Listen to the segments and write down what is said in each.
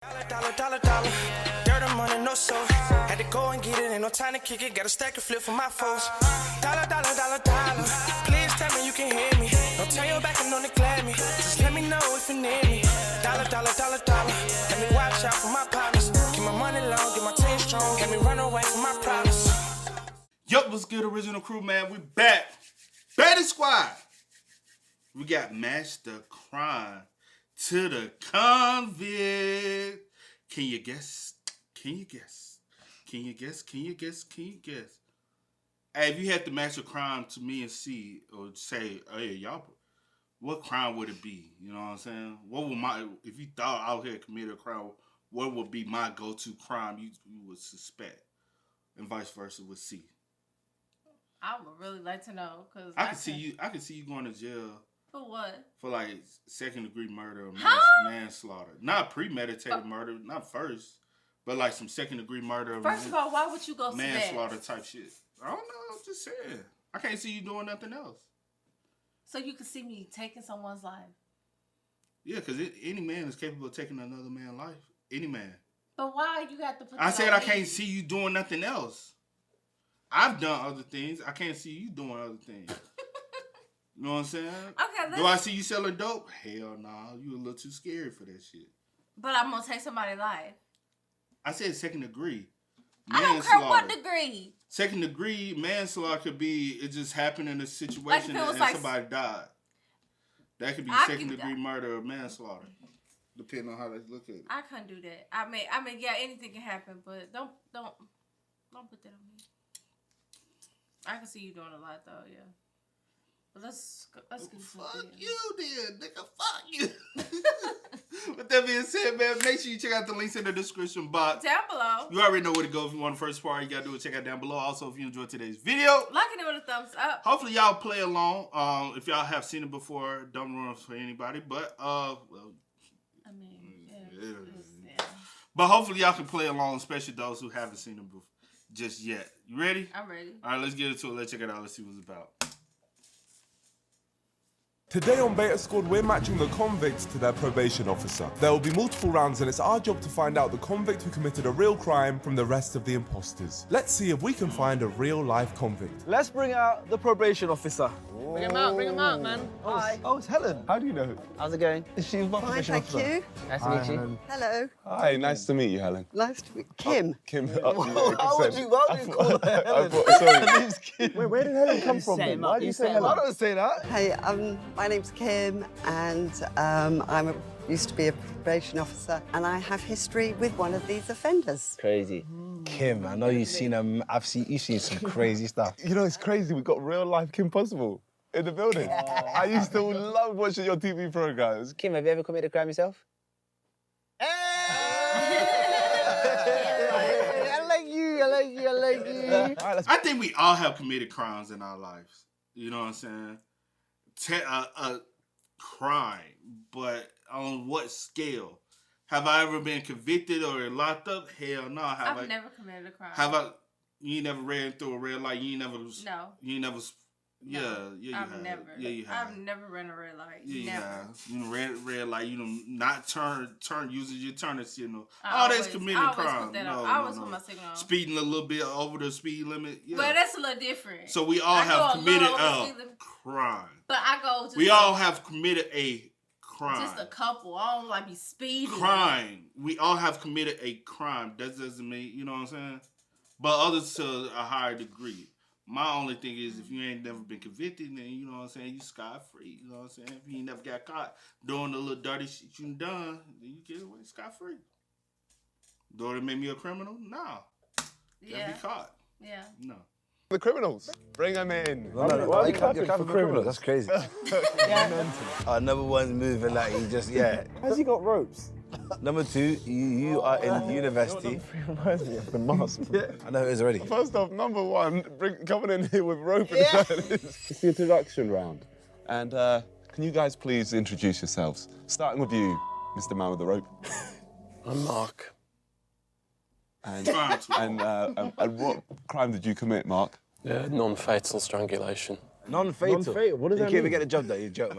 Dollar. Dirt and money, no soul. Had to go and get it, ain't no time to kick it. Got a stack and flip for my foes. Dollar. Please tell me you can hear me. Don't turn your back and don't neglect me. Just let me know if you need me. Dollar. Let me watch out for my partners. Keep my money long, get my team strong. Let me run away from my problems. Yup, what's good, original crew, man? We back. Better Squad. We got Match the Crime to the Convict. Can you guess? Hey, if you had to match a crime to me and see, or say, hey, y'all, what crime would it be? You know what I'm saying? What would if you thought out here committed a crime, what would be my go-to crime you would suspect? And vice versa with C. I would really like to know, because I can see you going to jail. For what? For like second-degree murder or manslaughter. Not premeditated murder, not first, but like some second-degree murder. First of all, why would you go manslaughter type shit? I don't know. I'm just saying. I can't see you doing nothing else. So you can see me taking someone's life. Yeah, because any man is capable of taking another man's life. Any man. But why you got to put? I said I can't see you doing nothing else. I've done other things. I can't see you doing other things. You know what I'm saying? Okay, do I see you selling dope? Hell nah. You a little too scary for that shit. But I'm going to take somebody's life. I said second degree. I don't care what degree. Second degree manslaughter could be, it just happened in a situation and somebody died. That could be second degree murder or manslaughter. Depending on how they look at it. I couldn't do that. I mean, yeah, anything can happen, but don't put that on me. I can see you doing a lot though, yeah. But let's get fuck you then, nigga. Fuck you. With that being said, man, make sure you check out the links in the description box. Down below. You already know where to go if you want the first part. You gotta do it. Check out down below. Also, if you enjoyed today's video, liking it with a thumbs up. Hopefully y'all play along. If y'all have seen it before, don't ruin it for anybody. But well, I mean, yeah. But hopefully y'all can play along, especially those who haven't seen it before just yet. You ready? I'm ready. All right, let's get into it. Let's check it out. Let's see what it's about. Today on Beta Squad, we're matching the convicts to their probation officer. There will be multiple rounds and it's our job to find out the convict who committed a real crime from the rest of the imposters. Let's see if we can find a real-life convict. Let's bring out the probation officer. Bring him out, man. Hi. Oh, it's Helen. How do you know? How's it going? Is she my probation officer? Thank you. Nice to meet you. Hello. Hi, nice to meet you, Helen. Nice to meet Kim. Kim. Why would you call her Helen? Sorry. Her name's Kim. Wait, where did Helen come from then? Why do you say Helen? I don't say that. Hey, my name's Kim, and used to be a probation officer, and I have history with one of these offenders. Crazy. Kim, I know you've seen you've seen some crazy stuff. You know, it's crazy. We got real life Kim Possible in the building. I used to love watching your TV programs. Kim, have you ever committed a crime yourself? I like you. I think we all have committed crimes in our lives. You know what I'm saying? A crime, but on what scale? Have I ever been convicted or locked up? Hell no. I've never committed a crime. You ain't never ran through a red light? You ain't never... No. You ain't never... Yeah, no, you I've have. never. Yeah, you have. I've never ran a red light. Yeah, never. You have. Red light. You know, not turn using your turning signal. That's committing crime. I always put my signal on. Speeding a little bit over the speed limit. Yeah. But that's a little different. So we all have committed a crime. But I go. We all have committed a crime. Just a couple. I don't like be speeding. Crime. We all have committed a crime. That doesn't mean, you know what I'm saying? But others to a higher degree. My only thing is, if you ain't never been convicted, then, you know what I'm saying, you scot-free. You know what I'm saying? If you ain't never got caught doing the little dirty shit you done, then you get away scot-free. Do it make me a criminal? No. Yeah. Can't be caught. Yeah. No. The criminals. Bring them in. No, you're clapping for criminals. That's crazy. Number one's moving like he just, Has he got ropes? Number two, you are in university. Reminds me of the mask. Yeah. I know it is already. First off, number one, coming in here with rope in his hand. It's the introduction round. And can you guys please introduce yourselves? Starting with you, Mr. Man with the rope. I'm Mark. And what crime did you commit, Mark? Non-fatal strangulation. Non-fatal? Non-fatal? What does that mean? You can't even get a job though, you joke,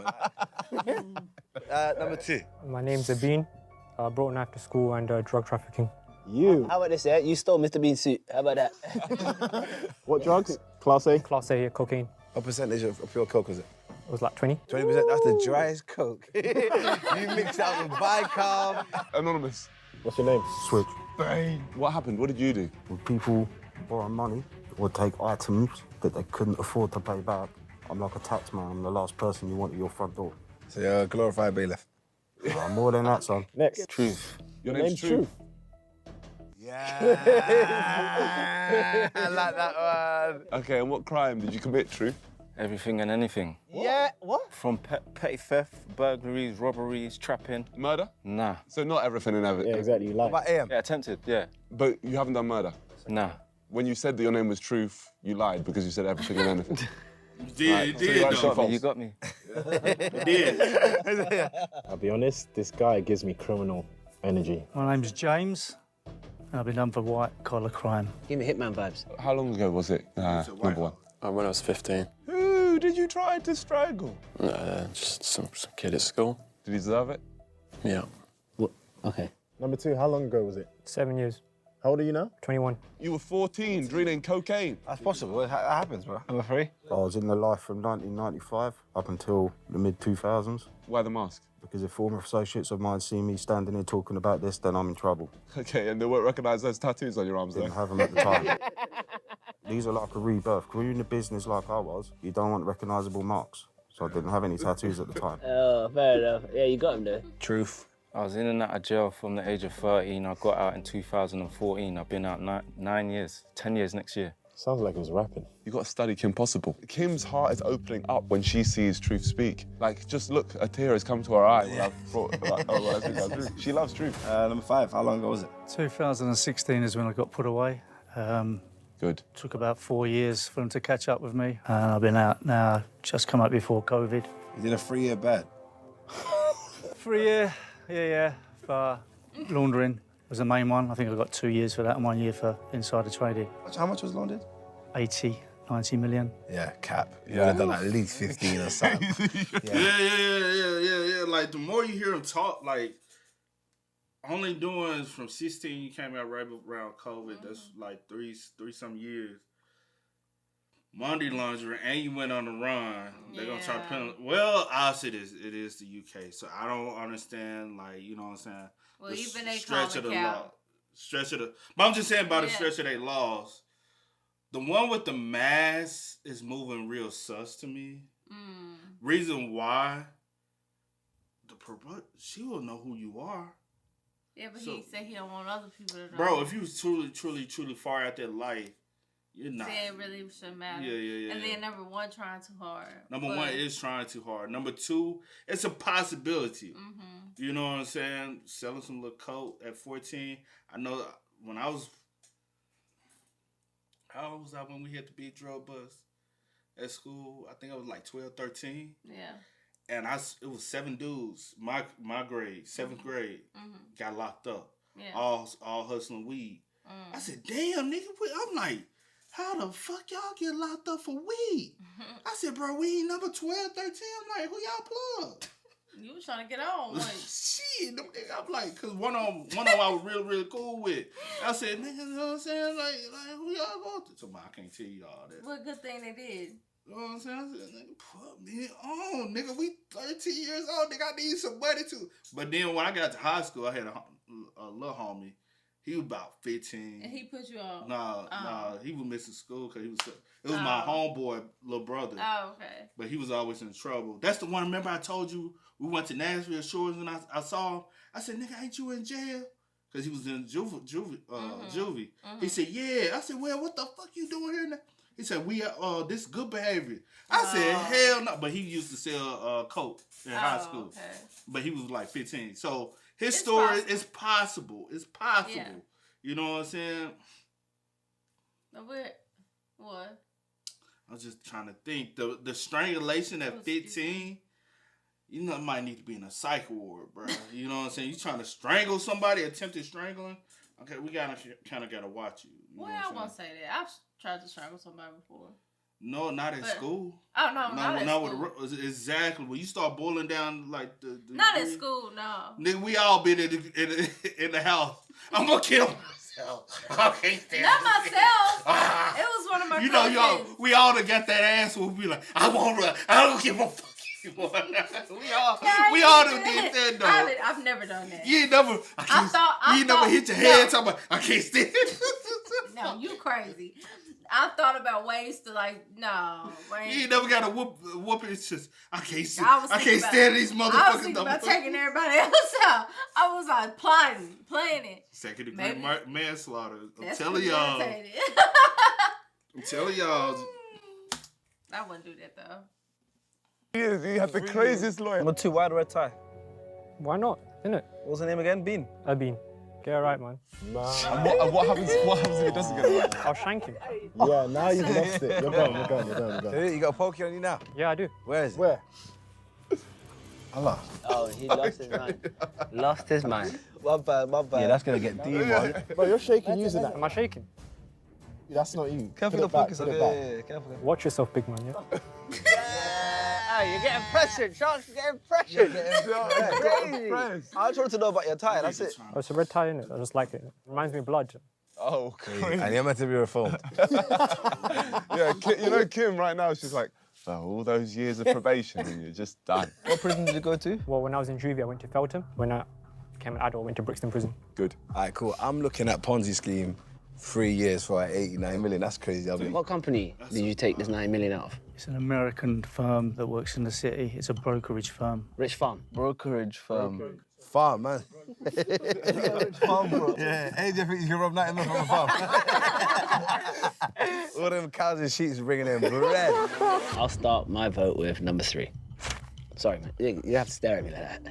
man. Number two. My name's Abin. brought a knife to school and drug trafficking. You. How about this, yeah? You stole Mr. Bean's suit. How about that? What drugs? Class A? Class A, cocaine. What percentage of pure coke was it? It was like 20. 20%? That's the driest coke. You mix out with bicarb. Anonymous. What's your name? Switch. What happened? What did you do? When people borrow money or take items that they couldn't afford to pay back, I'm like a tax man. I'm the last person you want at your front door. So you're a glorified bailiff. More than that, son. Next. Truth. Your name's Truth. Yeah. I like that one. Okay, and what crime did you commit, Truth? Everything and anything. Yeah, what? From petty theft, burglaries, robberies, trapping. Murder? Nah. So not everything and everything. Yeah, exactly. You lied. What about AM? Yeah, attempted, yeah. But you haven't done murder? Nah. When you said that your name was Truth, you lied because you said everything and anything. You did, So you though. false. You got me. You did. I'll be honest, this guy gives me criminal energy. My name's James, and I've been done for white-collar crime. Give me Hitman vibes. How long ago was it, number one? When I was 15. Who did you try to strangle? Just some kid at school. Did he deserve it? Yeah. What? Okay. Number 2, how long ago was it? 7 years. How old are you now? 21. You were 14, drilling cocaine. That's possible. That happens, bro. Number 3. I was in the life from 1995 up until the mid-2000s. Why the mask? Because if former associates of mine see me standing here talking about this, then I'm in trouble. Okay, and they won't recognise those tattoos on your arms, though? Didn't have them at the time. These are like a rebirth. When you're in the business like I was, you don't want recognisable marks. So I didn't have any tattoos at the time. Oh, fair enough. Yeah, you got him there. Truth. I was in and out of jail from the age of 13. I got out in 2014. I've been out 9 years, 10 years next year. Sounds like it was rapping. You got to study Kim Possible. Kim's heart is opening up when she sees Truth speak. Like, just look, a tear has come to her eye when I've brought, like, oh, well, I think that's Truth. She loves Truth. Number 5, how long ago was it? 2016 is when I got put away. Good. Took about 4 years for them to catch up with me. And I've been out now, just come out before COVID. You did a 3-year bed. 3 year, yeah, for laundering was the main one. I think I got 2 years for that and 1 year for insider trading. How much was laundered? 80, 90 million. Yeah, cap. You would have done at least 15 or something. Yeah. Like, the more you hear him talk, like, only doing from 16, you came out right around COVID. That's like three some years. Money laundering, and you went on the run. They're gonna try to penalize. Well, obviously it is the UK, so I don't understand. Like, you know what I'm saying? Well, even they stretch call of the it law, cow. stretch of the. But I'm just saying about the stretch of their laws. The one with the mask is moving real sus to me. Reason why? She will know who you are. Yeah, but he said he don't want other people to know. Bro, if you was truly far out that life, you're not. Then it really shouldn't matter. Yeah. And then number 1, trying too hard. Number 1 is trying too hard. Number 2, it's a possibility. You know what I'm saying? Selling some little coat at 14. I know when I was. How old was I when we had the big drug bus at school? I think I was like 12, 13. Yeah. And it was 7 dudes, my grade, 7th grade, got locked up. Yeah. All hustling weed. I said, damn, nigga. I'm like, how the fuck y'all get locked up for weed? I said, bro, we ain't number 12, 13. I'm like, who y'all plug? You was trying to get on. Like. Shit, them niggas, I'm like, cause one of them I was real cool with. I said, nigga, you know what I'm saying? Like who y'all going to? So I can't tell you all that. What good thing they did. You know what I'm saying? I said, nigga, put me on, nigga. We 13 years old, nigga. I need some money too. But then when I got to high school, I had a little homie. He was about 15. And he put you on? Nah, he was missing school because it was my homeboy, little brother. Oh, okay. But he was always in trouble. That's the one, remember I told you, we went to Nashville Shores and I saw him. I said, nigga, ain't you in jail? Because he was in juvie. He said, yeah. I said, well, what the fuck you doing here now? He said, this good behavior. I said, hell no. But he used to sell coke in high school. Okay. But he was like 15. So his story is possible. It's possible. Yeah. You know what I'm saying? What? I was just trying to think. The strangulation at 15, you know, it might need to be in a psych ward, bro. You know what I'm saying? You trying to strangle somebody, attempted strangling? Okay, we kind of gotta watch you. Well, I won't say that. I've tried to strangle somebody before. No, not at school. Oh, no, not at school. Exactly. When you start boiling down like the not at school, no. Nigga, we all been in the house. I'm gonna kill myself. I can't stand Not myself. It was one of my You know, cousins. we all done got that ass where we be like, I won't run. I don't give a fuck anymore. we all done did that though. I've never done that. You ain't never. You never hit your head talking about, I can't stand it. No, you crazy. I thought about ways to You ain't never got a whoop. It's just I can't stand these motherfuckers. I was thinking about taking everybody else out. I was like planning it. Second degree manslaughter. I'm That's telling y'all. premeditated. I'm telling y'all. I wouldn't do that though. You have the craziest lawyer. Number 2, why the red tie? Why not? Isn't it? What's the name again? Bean? Bean. Get it right, man. And what happens if it doesn't get it right? I'll shank him. Yeah, now you've lost it. You're gone. You got a pokey on you now? Yeah, I do. Where is it? Where? Allah. Oh, he lost his mind. Lost his mind. My bad. Yeah, that's gonna get deep, man. Bro, you're shaking using that. Am I shaking? That's not you. Careful the focus. Yeah, careful. Watch yourself, big man, yeah? Hey, you're getting pressured. Charles, you're getting pressured. Crazy. I just wanted to know about your tie, that's it. Oh, it's a red tie, innit? I just like it. It reminds me of blood. Oh, crazy. And you're meant to be reformed. Yeah, you know Kim right now, she's like, all those years of probation and you're just done. What prison did you go to? Well, when I was in juvie, I went to Feltham. When I became an adult, I went to Brixton Prison. Good. All right, cool. I'm looking at Ponzi scheme, 3 years for like 89 million. That's crazy. What company did you take this 9 million out of? It's an American firm that works in the city. It's a brokerage firm. Rich Farm? Brokerage firm. Farm, man. Farm, bro. Yeah, hey, do you think you can rob 90 million from a farm? All them cows and sheep bringing in bread. I'll start my vote with number 3. Sorry, man. You have to stare at me like that.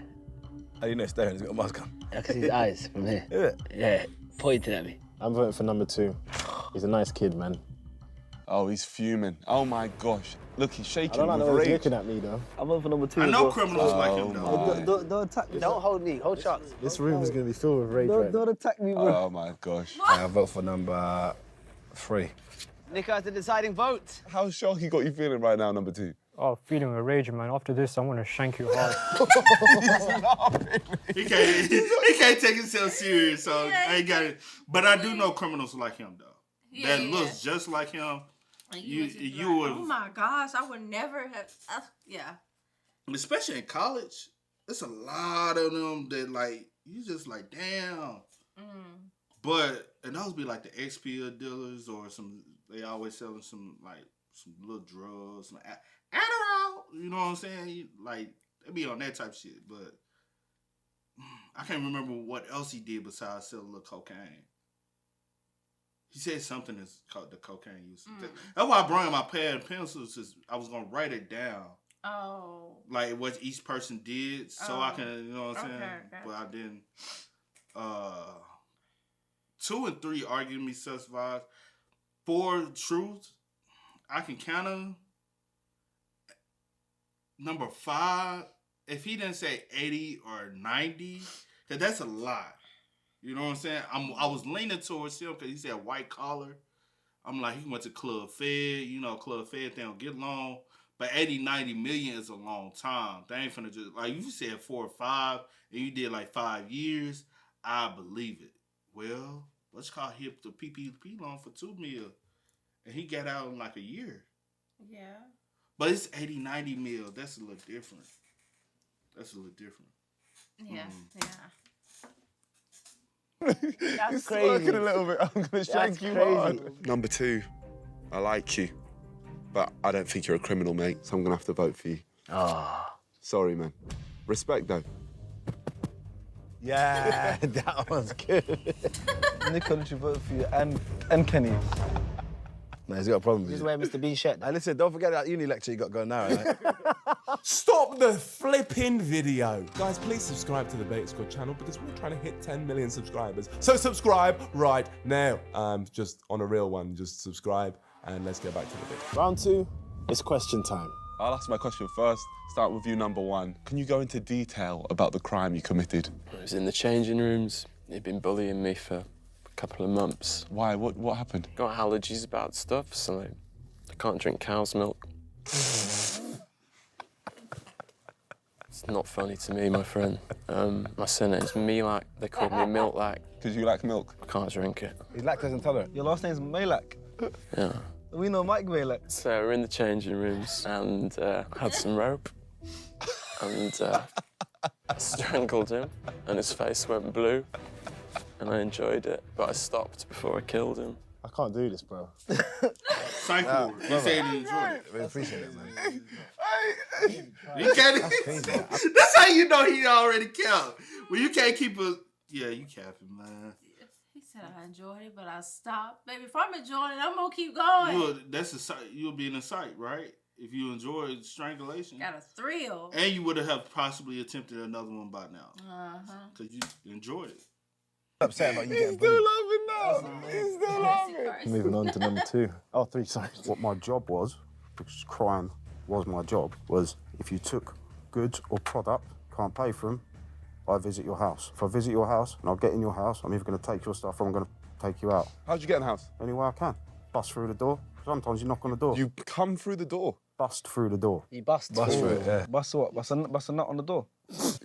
How do you know staring? He's got a mask on. I can see his eyes from here. Yeah. Yeah, pointing at me. I'm voting for number 2. He's a nice kid, man. Oh, he's fuming. Oh my gosh. Look, he's shaking I don't with know rage. he's looking at me though. I'm voting for number 2. I know criminals like him though. Don't attack me. Don't hold me. Hold shots. This room is going to be filled with rage right now. Don't attack me, bro. Oh my gosh. I'll vote for number 3. Nico has the deciding vote. How's Sharky got you feeling right now, number 2? Oh, feeling a rage, man. After this, I want to shank you hard. He can't take himself serious, so I ain't got it. But I do know criminals like him though. Yeah, that looks just like him. You would. Oh my gosh, I would never have. Yeah. Especially in college, there's a lot of them that like you just like damn. But and those be like the XP dealers or some. They always selling some little drugs, some Adderall. You know what I'm saying? Like they be on that type of shit. But I can't remember what else he did besides sell a little cocaine. He said something that's called the cocaine use. That's why I brought in my pad and pencils. I was gonna write it down. Oh. Like what each person did, so I can, you know what I'm saying. Okay. But I didn't. 2 and 3 argued me such vibes. 4 truths. I can kind of. Number 5. If he didn't say 80 or 90, cause that's a lot. You know what I'm saying? I was leaning towards him because he said white collar. I'm like, he went to Club Fed. You know, Club Fed, they don't get long. But 80, 90 million is a long time. They ain't finna just, like, you said 4 or 5, and you did like 5 years, I believe it. Well, let's call him the PPP loan for $2 million. And he got out in like a year. Yeah. But it's 80, 90 mil. That's a little different. Yeah, yeah. That's He's crazy. smirking a little bit. I'm gonna shank you hard. Number 2, I like you, but I don't think you're a criminal, mate. So I'm gonna have to vote for you. Sorry, man. Respect though. Yeah, that was good. Nico, did you vote for you and Kenny? No, he's got a problem with This is you. where Mr. Bean shed. Hey, listen, don't forget that uni lecture you got going now, right? Stop the flipping video. Guys, please subscribe to the Bait Squad channel because we're trying to hit 10 million subscribers. So subscribe right now. Just on a real one, just subscribe and let's get back to the video. Round 2, it's question time. I'll ask my question first. Start with you, number 1. Can you go into detail about the crime you committed? I was in the changing rooms. He'd been bullying me for a couple of months. Why? What happened? Got allergies about stuff, so I can't drink cow's milk. It's not funny to me, my friend. My surname's Milak. They call me Milk-Lack. Because you like milk? I can't drink it. He's lactose intolerant. Your last name's Malak. Yeah. We know Mike Malak. So we're in the changing rooms and had some rope and strangled him and his face went blue and I enjoyed it, but I stopped before I killed him. I can't do this, bro. Psycho. You said he enjoyed it. I appreciate it, man. You can't. That's how you know he already killed. Well, you can't keep a. Yeah, you capping, man. He said I enjoyed it, but I stopped. Baby, if I'm enjoying it, I'm gonna keep going. You'll be in the sight, right? If you enjoyed strangulation. Got a thrill. And you would have possibly attempted another one by now. Because you enjoyed it. Upset about you getting still laughing now. He's still laughing. Moving on to number 2. Oh, 3, sorry. What my job was, because crime was my job, was if you took goods or product, can't pay for them, I visit your house. If I visit your house and I'll get in your house, I'm either going to take your stuff or I'm going to take you out. How'd you get in the house? Any way I can. Bust through the door. Sometimes you knock on the door. You come through the door? Bust through the door. You bust Bust through. through it, yeah. Bust what? Bust a nut on the door.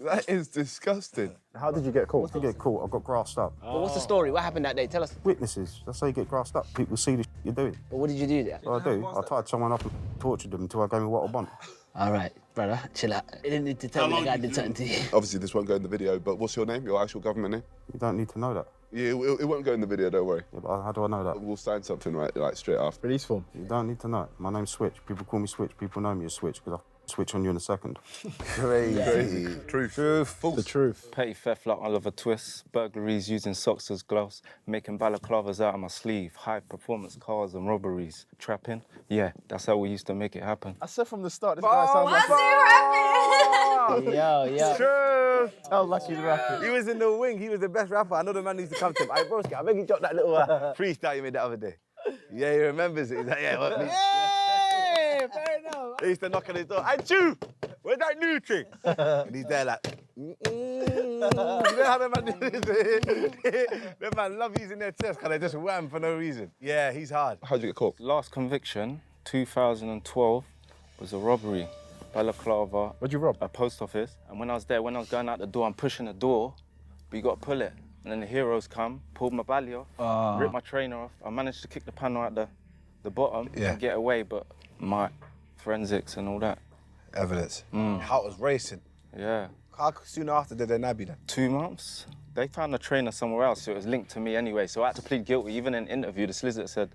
That is disgusting. How did you get caught? If you get caught, I got grassed up. But what's the story? What happened that day? Tell us. Witnesses. That's how you get grassed up. People see the you're doing. But what did you do there? What I do, I tied someone up and tortured them until I gave me what I want. All right, brother, chill out. You didn't need to tell me the guy did something to you. Obviously, this won't go in the video, but what's your name? Your actual government name? You don't need to know that. Yeah, it won't go in the video, don't worry. Yeah, but how do I know that? We'll sign something like straight after. Release form. You don't need to know it. My name's Switch. People call me Switch. People know me as Switch because I'll switch on you in a second. Crazy. Truth. The truth. Petty theft like Oliver Twist, burglaries using socks as gloves, making balaclavas out of my sleeve, high performance cars and robberies, trapping. Yeah, that's how we used to make it happen. I said from the start, this guy sounds like... Yo. True. Sounds like he's rapping. He was in the wing. He was the best rapper. I know the man needs to come to him. Hey, broski, I beg you drop that little freestyle you made the other day. Yeah, he remembers it. He's like, yeah, what? Hey, fair enough. He used to knock on his door. Hey, Chew, where's that new thing? And he's there like, You know how the man do this? The man love using their chest because they just wham for no reason. Yeah, he's hard. How'd you get caught? Last conviction, 2012, was a robbery. Balaclava. What'd you rob? A post office. And when I was going out the door, I'm pushing the door, but you got to pull it. And then the heroes come, pulled my belly off, ripped my trainer off. I managed to kick the panel out the bottom and get away, but my forensics and all that. Evidence. Heart was racing. Yeah. How soon after did they nab you then? 2 months. They found the trainer somewhere else, so it was linked to me anyway. So I had to plead guilty. Even in an interview, the solicitor said,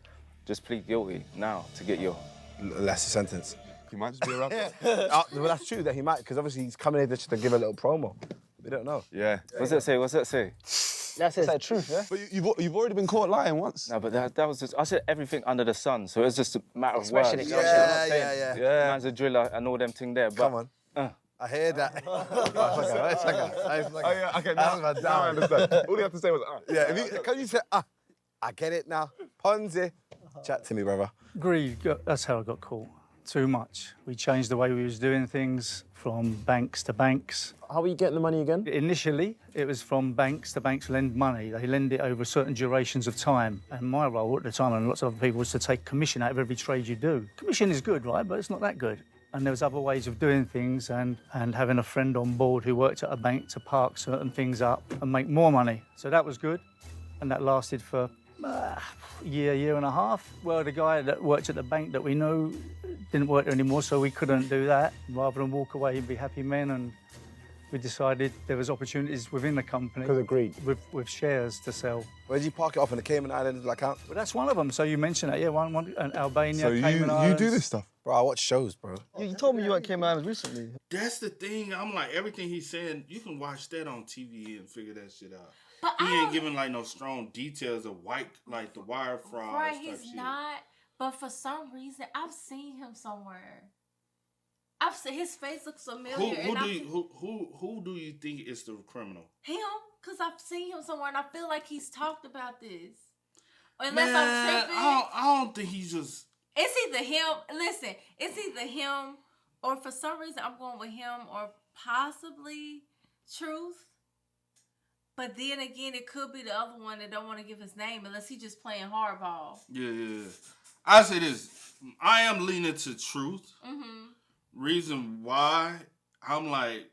just plead guilty now to get your... Lesser sentence. He might just be a rapper. Well, that's true that he might, because obviously he's coming here just to give a little promo. We don't know. Yeah. What's that say? What's that say? That's the truth, yeah? But you've already been caught lying once. No, but that was just... I said everything under the sun, so it was just a matter of words. Yeah. Man's a driller and all them thing there, but... Come on. I hear that. Okay, now I understand. All you have to say was, Yeah, can you say, I get it now. Ponzi. Chat to me, brother. Agree, that's how I got caught. Too much. We changed the way we was doing things from banks to banks. How were you getting the money again? Initially, it was from banks. The banks lend money. They lend it over certain durations of time. And my role at the time, and lots of other people, was to take commission out of every trade you do. Commission is good, right? But it's not that good. And there was other ways of doing things and having a friend on board who worked at a bank to park certain things up and make more money. So that was good. And that lasted for year and a half. Well, the guy that worked at the bank that we know didn't work there anymore, so we couldn't do that. Rather than walk away and be happy men, and we decided there was opportunities within the company. Because agreed. With shares to sell. Where did you park it off in the Cayman Islands account? Well, that's one of them. So you mentioned that, yeah, one in Albania, so Cayman Islands. you do this stuff? Bro, I watch shows, bro. You told me you were at Cayman Islands recently. That's the thing. I'm like, everything he's saying, you can watch that on TV and figure that shit out. But he ain't giving like no strong details of like the wire fraud. Right, he's not. But for some reason, I've seen him somewhere. I've seen his face looks familiar. Who do you think is the criminal? Him, because I've seen him somewhere, and I feel like he's talked about this. Unless I'm tripping. I don't think he's just. It's either him. Listen, it's either him, or for some reason I'm going with him, or possibly Truth. But then again, it could be the other one that don't want to give his name unless he's just playing hardball. Yeah. I say this. I am leaning to truth. Mm-hmm. Reason why I'm like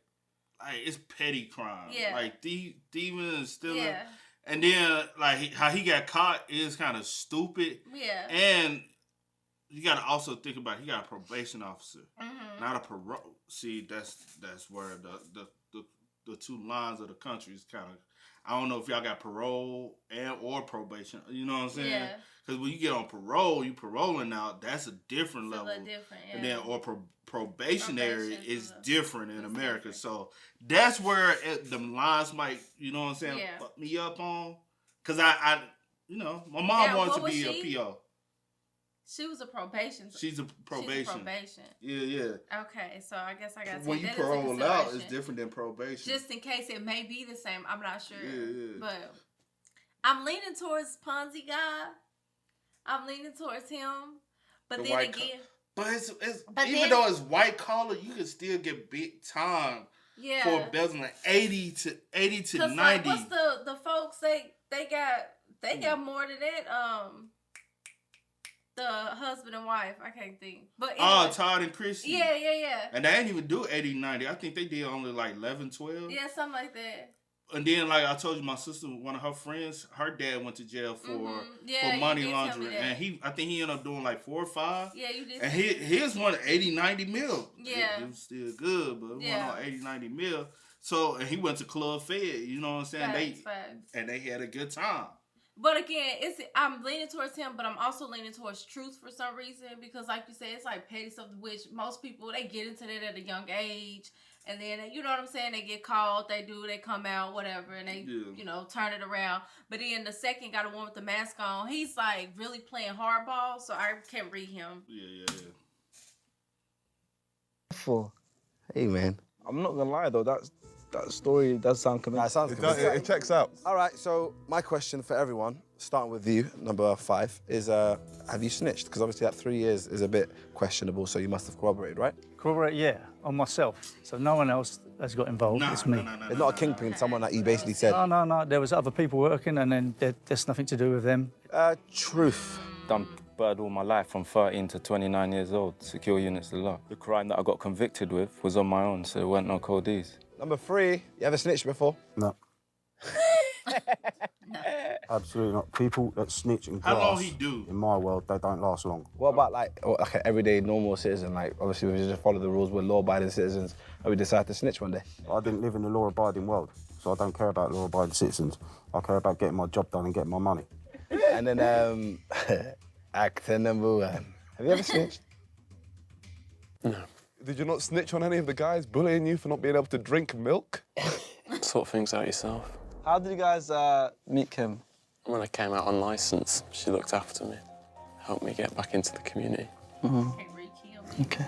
it's petty crime. Yeah. Like thieving and stealing. Yeah. And then like how he got caught is kind of stupid. Yeah. And you got to also think about he got a probation officer, not a parole. See, that's where the two lines of the country is kind of. I don't know if y'all got parole or probation. You know what I'm saying? Yeah. Because when you get on parole, you paroling out. That's a different level. Different, yeah. And then probationary is different in America. So that's where the lines might, you know what I'm saying, fuck me up on. Because I my mom wanted to be a PO. She was a probation. She's a probation. Yeah. Okay, so I guess I got to when you parole out, it's different than probation. Just in case it may be the same, I'm not sure. Yeah. But I'm leaning towards Ponzi guy. I'm leaning towards him. But then again, even though it's white collar, you can still get big time for embezzling 80 to 90. Like, what's the folks they got more than that. The husband and wife, I can't think. But anyway. Todd and Chrissy. Yeah. And they ain't even do 80, 90. I think they did only like 11, 12. Yeah, something like that. And then, like I told you, my sister, one of her friends, her dad went to jail for money laundering. And I think he ended up doing like 4 or 5. Yeah, you did. And his one 80, 90 mil. Yeah. It was still good, but it went on 80, 90 mil. So, and he went to Club Fed, you know what I'm saying? Facts. And they had a good time. But again, I'm leaning towards him, but I'm also leaning towards truth for some reason because, like you said, it's like petty stuff, which most people, they get into that at a young age. And then, you know what I'm saying? They get called, they come out, whatever, and they, turn it around. But then the second got a one with the mask on, he's like really playing hardball, so I can't read him. Yeah. Hey, man. I'm not gonna lie though, that story does sound convincing. It checks out. All right, so my question for everyone, starting with you, number 5, is have you snitched? Because obviously that 3 years is a bit questionable, so you must have corroborated, right? Corroborate, yeah, on myself. So no one else has got involved, it's me. It's not a kingpin, someone that you basically said. No, there was other people working and then there's nothing to do with them. Truth. Done bird all my life from 13 to 29 years old, secure units of law. The crime that I got convicted with was on my own, so there weren't no codees. Number 3, you ever snitched before? No. Absolutely not. People that snitch and how grass, long he do? In my world, they don't last long. What about like an everyday normal citizen? Like obviously we just follow the rules. We're law-abiding citizens, and we decide to snitch one day. I didn't live in the law-abiding world, so I don't care about law-abiding citizens. I care about getting my job done and getting my money. And then actor number 1. Have you ever snitched? No. Did you not snitch on any of the guys bullying you for not being able to drink milk? Sort things out yourself. How did you guys meet Kim? When I came out on licence, she looked after me, helped me get back into the community. Okay.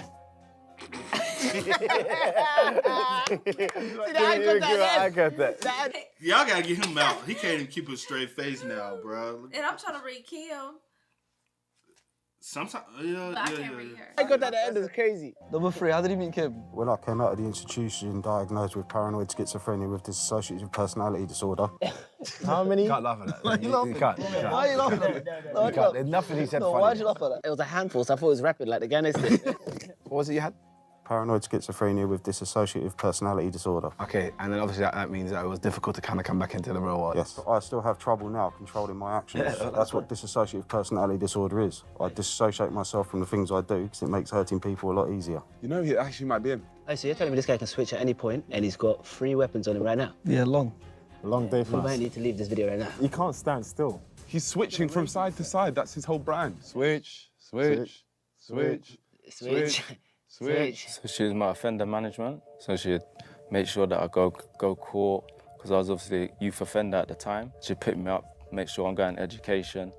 I got that. Y'all gotta get him out. He can't even keep a straight face now, bro. And I'm trying to read Kim. Sometimes, I can't read her. I got that at the end, it's crazy. Number 3, how did you meet Kim? When I came out of the institution diagnosed with paranoid schizophrenia with dissociative personality disorder. How many? You can't laugh at that. Why are you laughing? Why are you laughing at that? No, You can't. There's nothing he said funny. Why'd you laugh at that? It was a handful, so I thought it was rapid, like the Ghana did. What was it you had? Paranoid schizophrenia with dissociative personality disorder. Okay, and then obviously that means that it was difficult to kind of come back into the real world. Yes, I still have trouble now controlling my actions. Yeah, that's what dissociative personality disorder is. I dissociate myself from the things I do because it makes hurting people a lot easier. You know, he actually might be him. Oh, so you're telling me this guy can switch at any point and he's got 3 weapons on him right now? Yeah, long. A long day for We us. might need to leave this video right now. He can't stand still. He's switching from side to side. That's his whole brand. Switch. Switch. So she was my offender management, so she'd make sure that I go court, because I was obviously a youth offender at the time. She'd pick me up, make sure I'm going to education.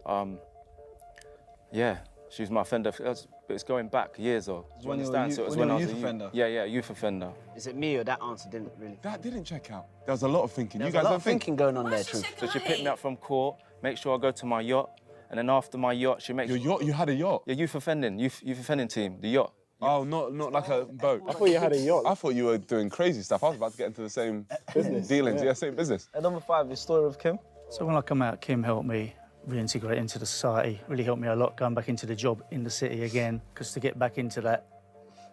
Yeah, she was my offender, but it's going back years though. Do you understand? So it was when I was a youth offender? Yeah, youth offender. Is it me or that answer didn't really? That didn't check out. There was a lot of thinking. There You was guys a lot don't of think? thinking going on there, Truth. So she picked me up from court, make sure I go to my yacht, and then after my yacht, she makes Your yacht? You had a yacht? Yeah, youth offending team, the yacht. Oh, not like a boat. I thought you had a yacht. I thought you were doing crazy stuff. I was about to get into the same business dealings. Yeah, same business. And number 5, the story of Kim. So when I come out, Kim helped me reintegrate into the society. Really helped me a lot going back into the job in the city again, because to get back into that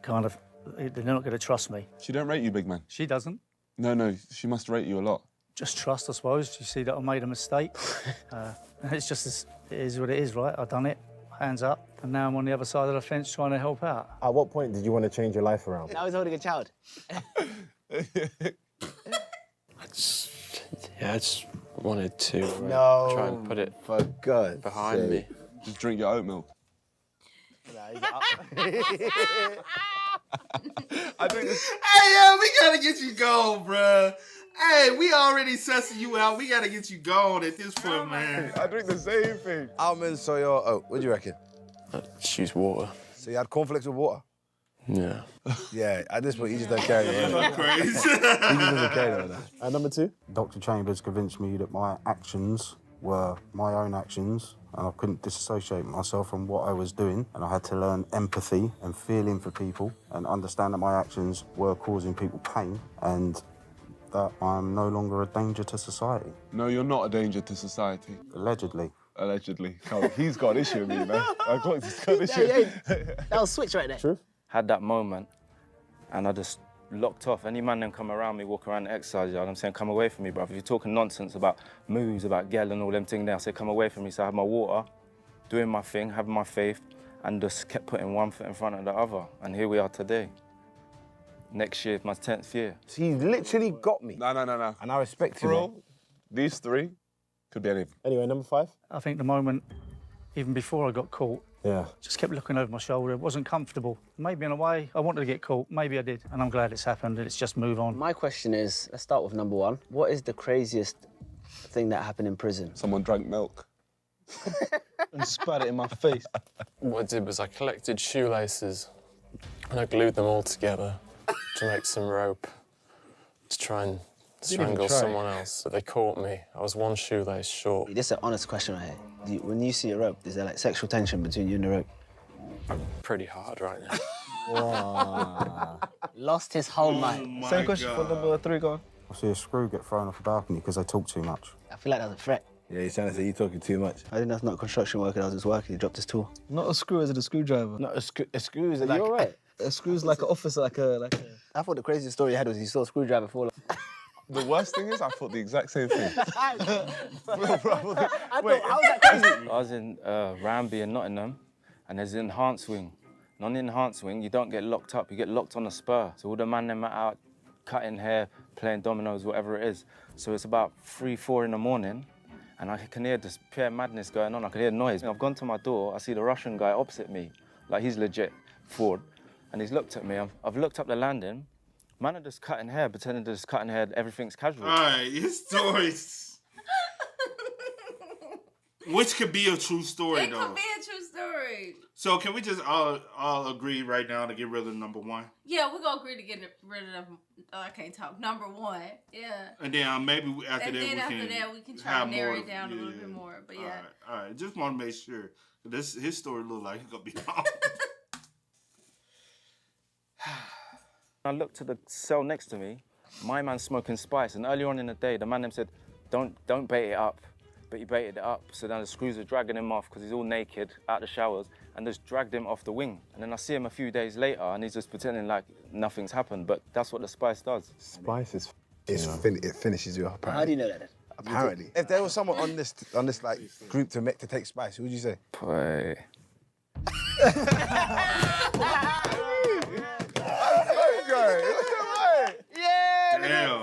kind of, they're not going to trust me. She don't rate you, big man. She doesn't. No, she must rate you a lot. Just trust, I suppose. You see that I made a mistake. It's just, it is what it is, right? I've done it, hands up, and now I'm on the other side of the fence trying to help out. At what point did you want to change your life around? Now he's holding a child. I just wanted to try and put it for God behind me. Just drink your oat milk. Hey, yo, we gotta get you going, bruh. Hey, we already sussing you out. We gotta get you going at this point, man. I drink the same thing. Almond, soy, or oat. What do you reckon? Choose water. So you had cornflakes with water? Yeah. Yeah, at this point, you just don't care anymore. That's crazy. He just doesn't care anymore. And number 2? Dr. Chambers convinced me that my actions were my own actions, and I couldn't disassociate myself from what I was doing, and I had to learn empathy and feeling for people and understand that my actions were causing people pain and that I'm no longer a danger to society. No, you're not a danger to society. Allegedly. Allegedly. Oh, he's got an issue with me, man. I've got an issue. That was switch right there. True. Had that moment, and I just locked off. Any man them come around me, walk around the exercise yard, I'm saying, come away from me, bruv. If you're talking nonsense about moves, about girl and all them things there, I say, come away from me. So I had my water, doing my thing, having my faith, and just kept putting one foot in front of the other. And here we are today. Next year, my 10th year. So he literally got me. No. And I respect For him. all, these 3 could be anything. Anyway, number 5? I think the moment, even before I got caught, just kept looking over my shoulder. It wasn't comfortable. Maybe in a way, I wanted to get caught. Maybe I did. And I'm glad it's happened. Let's just move on. My question is, let's start with number 1. What is the craziest thing that happened in prison? Someone drank milk. And spat it in my face. What I did was I collected shoelaces and I glued them all together to make some rope to try and strangle someone else. But they caught me. I was one shoelace short. This is an honest question right here. When you see a rope, is there like sexual tension between you and the rope? Pretty hard right now. Wow. Lost his whole mind. Same question for number 3, go on. I see a screw get thrown off a balcony because they talk too much. I feel like that was a threat. Yeah, he's trying to say you're talking too much. I didn't know it's not construction worker, I was just working, he dropped his tool. Not a screw, is it a screwdriver? Not a screw, is it? Like- You're right. A screw's like an officer, like a... I thought the craziest story he had was he saw a screwdriver fall off. The worst thing is I thought the exact same thing. I thought, how was that crazy? I was in Ramby in Nottingham, and there's an enhanced wing. And on the enhanced wing, you don't get locked up, you get locked on a spur. So all the man them are out cutting hair, playing dominoes, whatever it is. So it's about 3, 4 in the morning, and I can hear this pure madness going on. I can hear noise. I've gone to my door, I see the Russian guy opposite me, like he's legit Ford, and he's looked at me. I've looked up the landing. Man are just cutting hair, pretending they're just cutting hair, everything's casual. All right, his stories. Which could be a true story, It though. could be a true story. So can we just all agree right now to get rid of number 1? Yeah, we're gonna agree to get rid of them. I can't talk. Number 1. Yeah. And then maybe after that we can try to narrow it down a little bit more. But yeah. All right. Just want to make sure. His story look like it's gonna be long. I looked to the cell next to me, my man smoking spice, and earlier on in the day, the man them said, don't bait it up, but he baited it up. So then the screws are dragging him off because he's all naked out the showers, and just dragged him off the wing. And then I see him a few days later, and he's just pretending like nothing's happened, but that's what the spice does. Spice is... It finishes you off, apparently. How do you know that? Apparently. If there was someone on this like group to take spice, who would you say? Boy. Damn.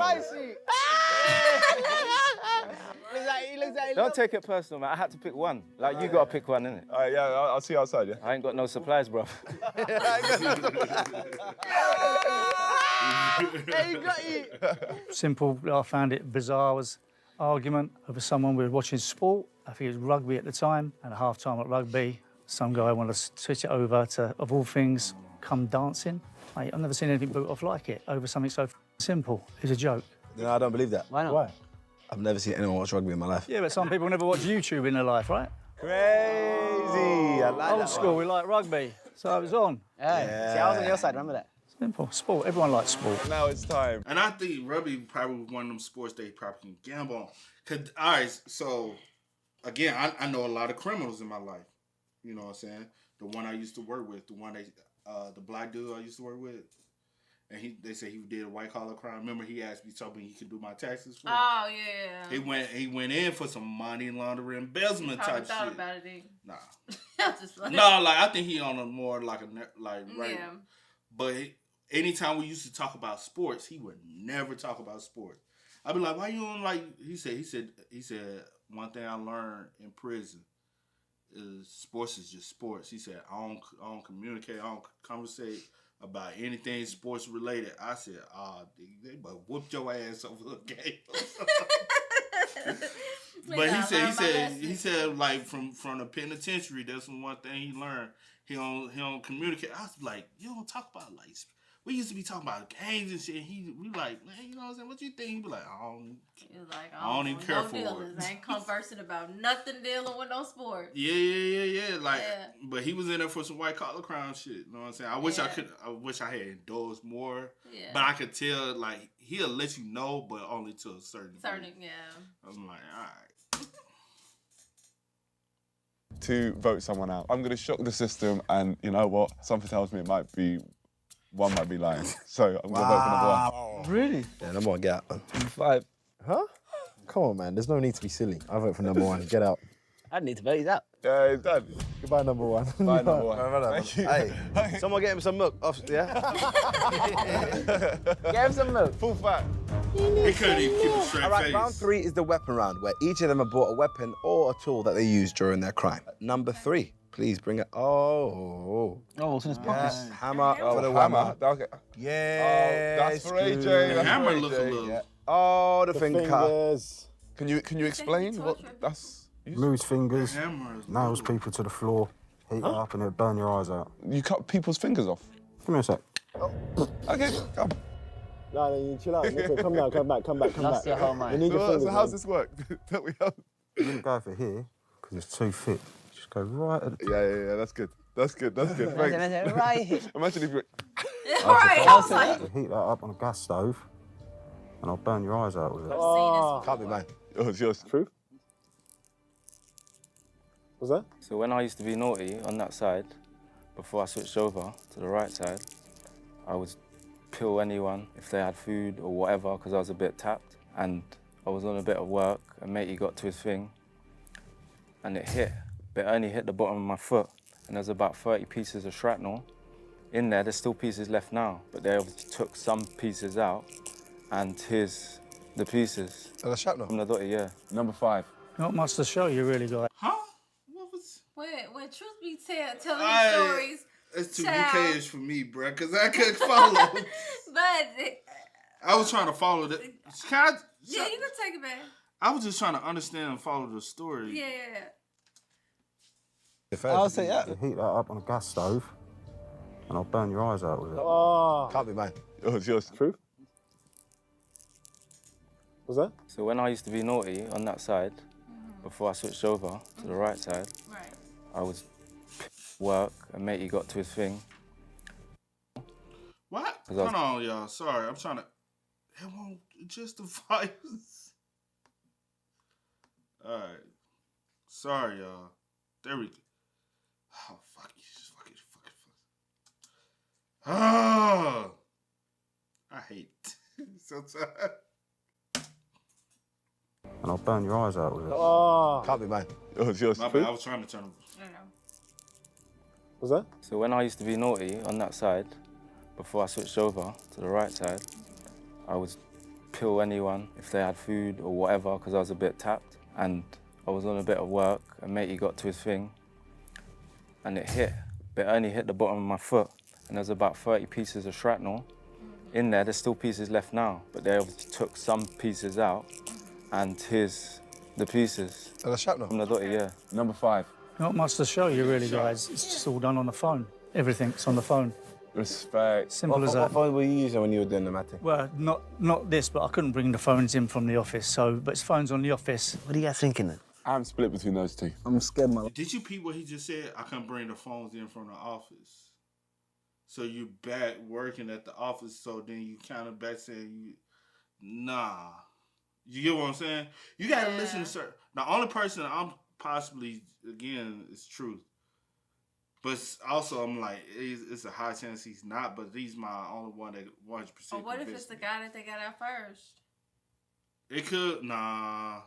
Don't take it personal, man. I had to pick one. Like, you gotta pick one, innit? All right, yeah, I'll see you outside, yeah? I ain't got no supplies, bro. Simple, I found it bizarre, was argument over someone we were watching sport. I think it was rugby at the time, and at half-time at rugby, some guy wanted to switch it over to, of all things, come dancing. Mate, I've never seen anything boot off like it, over something so simple. It's a joke. No, I don't believe that. Why not? Why? I've never seen anyone watch rugby in my life. Yeah, but some people never watch YouTube in their life, right? Crazy! I like Old that school, one. we like rugby, so it was on. Yeah. See, I was on your side, remember that? Simple, sport, everyone likes sport. Now it's time. And I think rugby probably one of them sports they probably can gamble on. All right, so again, I know a lot of criminals in my life. You know what I'm saying? The one I used to work with, the black dude I used to work with, and they said he did a white collar crime. Remember, he asked me, told me he could do my taxes for me. Oh yeah. He went in for some money laundering, embezzlement type thought shit. About it, nah. Just like... No, like I think he on a more like right. Yeah. But anytime we used to talk about sports, he would never talk about sports. I'd be like, why you on like? He said one thing I learned in prison is sports is just sports. He said I don't communicate, I don't conversate about anything sports related. I said, they but whooped your ass over the game. But he said like from the penitentiary, that's one thing he learned. He don't communicate. I was like, you don't talk about like we used to be talking about games and shit. We like, man, you know what I'm saying? What you think? He be like, I don't even care for it. I ain't conversing about nothing dealing with no sport. Yeah. Like, but he was in there for some white collar crime shit. You know what I'm saying? I wish I had indulged more. Yeah. But I could tell, like, he'll let you know, but only to a certain degree. Yeah. I'm like, all right. To vote someone out. I'm going to shock the system, and you know what? Something tells me one might be lying. So I'm going to vote for number 1. Really? Yeah, number 1, get out, man. 5. Huh? Come on, man. There's no need to be silly. I vote for number 1. Get out. I need to vote. He's out. Yeah, he's done. Goodbye, number 1. Bye, number 1. Thank you. Hey, someone get him some milk. Yeah? Get him some milk. Full fat. He couldn't even keep a straight All right, face. round 3 is the weapon round, where each of them have brought a weapon or a tool that they used during their crime. Number 3, please bring it. Oh, it's in his pockets. Yes. Hammer for the hammer. hammer. Okay. Yeah. That's for AJ. The hammer look a little. Yeah. Oh, the finger cutter. Can you explain what that's? Moves fingers, Hammer is nails people to the floor, heat it up, and it'll burn your eyes out. You cut people's fingers off. Give me a sec. Okay, come. No, you chill out. Okay, come back. Lost your whole mind. You need your fingers, So how's man. this work? Tell me how. You wouldn't go for here, because it's too thick. Just go right at the... Yeah, that's good. That's good. Thanks. Right here. Imagine if you... Right, I was like... Heat that up on a gas stove, and I'll burn your eyes out with it. Oh, Can't be mine. Oh, it's yours. True. What's that? So when I used to be naughty on that side, before I switched over to the right side, I would pill anyone if they had food or whatever, because I was a bit tapped. And I was on a bit of work, and matey got to his thing, and it hit, but it only hit the bottom of my foot. And there's about 30 pieces of shrapnel in there. There's still pieces left now, but they obviously took some pieces out, and here's the pieces. Oh, the shrapnel? From the daughter, yeah. Number 5. Not much to show you, really, guys. Huh? What was? When truth be telling these stories, It's too child. UK-ish for me, bro, because I couldn't follow. But I was trying to follow the. yeah, you can take it back. I was just trying to understand and follow the story. Yeah. I'll say yeah. Heat that up on a gas stove, and I'll burn your eyes out with it. Oh, Can't be mine. Oh, it's yours. True. What's that? So when I used to be naughty on that side, before I switched over to the right side, I would work, and matey got to his thing. What? Hold on, y'all. Sorry, I'm trying to. It won't justify. All right. Sorry, y'all. There we go. Oh, fuck you. Fuck. Oh, I hate it. Sometimes. And I'll burn your eyes out with it. Oh, Can't be mine. Oh, it's yours. My bad. I was trying to turn. what's that? So when I used to be naughty on that side, before I switched over to the right side, I would pill anyone if they had food or whatever, because I was a bit tapped. And I was on a bit of work, and matey got to his thing, and it hit, but it only hit the bottom of my foot. And there's about 30 pieces of shrapnel in there. There's still pieces left now, but they obviously took some pieces out, and here's the pieces. Oh, the shrapnel? From the daughter, yeah. Number 5. Not much to show you, really, guys. It's just all done on the phone. Everything's on the phone. Respect. Simple as that. What phone were you using when you were doing the matting? Well, not this, but I couldn't bring the phones in from the office, but it's phones on the office. What are you guys thinking then? I'm split between those two. I'm scared, man. Did you peep what he just said? I couldn't bring the phones in from the office. So you back working at the office, so then you kind of back saying, nah. You get what I'm saying? You got to listen to certain. The only person I'm possibly, again, it's truth. But also, I'm like, it's a high chance he's not, but he's my only one that 100% Or what if it's the guy that they got out first? It could, nah.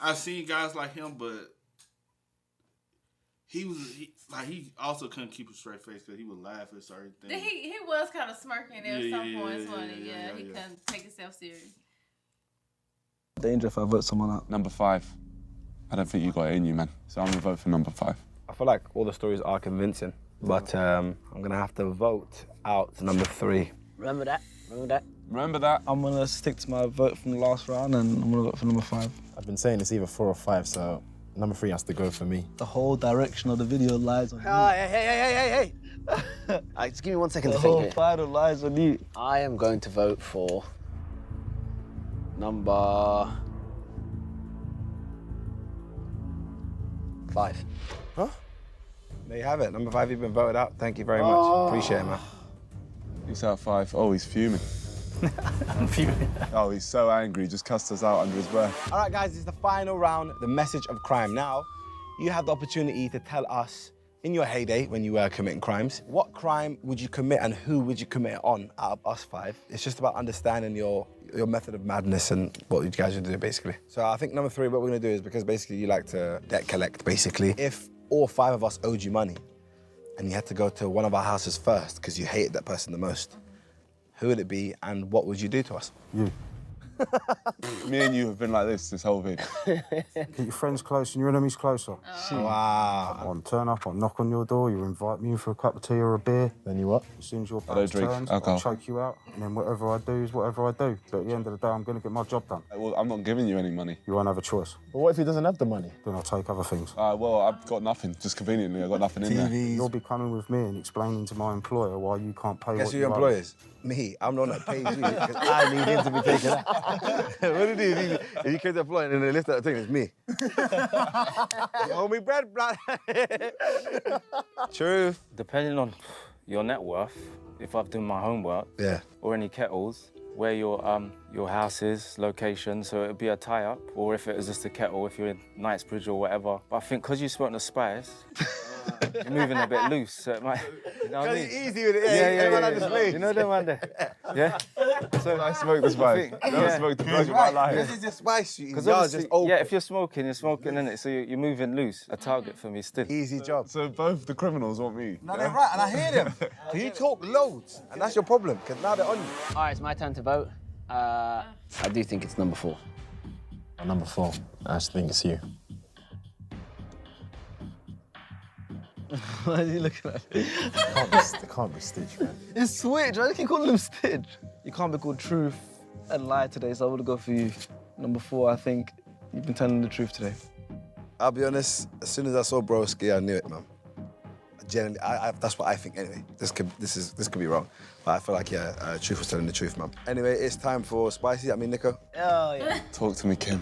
I've seen guys like him, but he also couldn't keep a straight face because he would laugh at certain things. He was kind of smirking at some points, wasn't he? Yeah, He couldn't take himself serious. Danger if I vote someone out. Number 5. I don't think you got it in you, man. So I'm gonna vote for number 5. I feel like all the stories are convincing, but I'm gonna have to vote out number 3. Remember that? Remember that? Remember that? I'm gonna stick to my vote from the last round and I'm gonna vote for number 5. I've been saying it's either 4 or 5, so number 3 has to go for me. The whole direction of the video lies on you. Hey. Just give me 1 second to The think whole here. final lies on you. I am going to vote for number 5. Huh? There you have it. Number 5, you've been voted out. Thank you very much. Appreciate it, man. He's out 5. Oh, he's fuming. I'm fuming. Oh, he's so angry. He just cussed us out under his breath. All right, guys, it's the final round, the message of crime. Now, you have the opportunity to tell us, in your heyday, when you were committing crimes, what crime would you commit and who would you commit it on out of us 5? It's just about understanding your method of madness and what you guys would do, basically. So I think number 3, what we're gonna do is, because basically you like to debt collect, basically. If all 5 of us owed you money and you had to go to one of our houses first because you hated that person the most, who would it be and what would you do to us? You. Me and you have been like this whole vid. Keep your friends close and your enemies closer. Wow. Come on, turn up, I'll knock on your door, you invite me in for a cup of tea or a beer. Then you what? As soon as your I don't back's drink turned, alcohol. I'll choke you out, and then whatever I do is whatever I do. But at the end of the day, I'm going to get my job done. Well, I'm not giving you any money. You won't have a choice. But what if he doesn't have the money? Then I'll take other things. Well, I've got nothing. Just conveniently, I've got nothing in there. You'll be coming with me and explaining to my employer why you can't pay Guess what who you your owe. employer is? Me. I'm the one that pays you because I need him to be taken out. What did he do? If you came to employ and then they lift out the thing, it's me. You owe me bread, blood. Truth. Depending on your net worth, if I've done my homework, or any kettles, where your house is, location, so it'd be a tie-up, or if it was just a kettle, if you're in Knightsbridge or whatever. But I think because you smoke the spice, you're moving a bit loose, so it might, you know what I mean? It's easy with it, yeah. You know them, man, there. Yeah? So I smoke the spice. Never smoked the spice in my life. This is just spice. Because Yours just open. yeah, if you're smoking, innit? So you're moving loose. A target for me still. Easy job. So both the criminals want me. No, they're right, and I hear them. You talk loads, and that's your problem, because now they're on you. All right, it's my turn to vote. I do think it's number 4. Number 4. I just think it's you. Why are you looking at me? It can't be Stitch, man. It's Switch. Why do you keep calling him Stitch? You can't be called Truth and lie today, so I would go for you. Number 4, I think you've been telling the truth today. I'll be honest, as soon as I saw Broski, I knew it, man. Generally, that's what I think anyway. This could be wrong, but I feel like, Truth was telling the truth, man. Anyway, it's time for Spicy, Nico. Oh, yeah. Talk to me, Kim.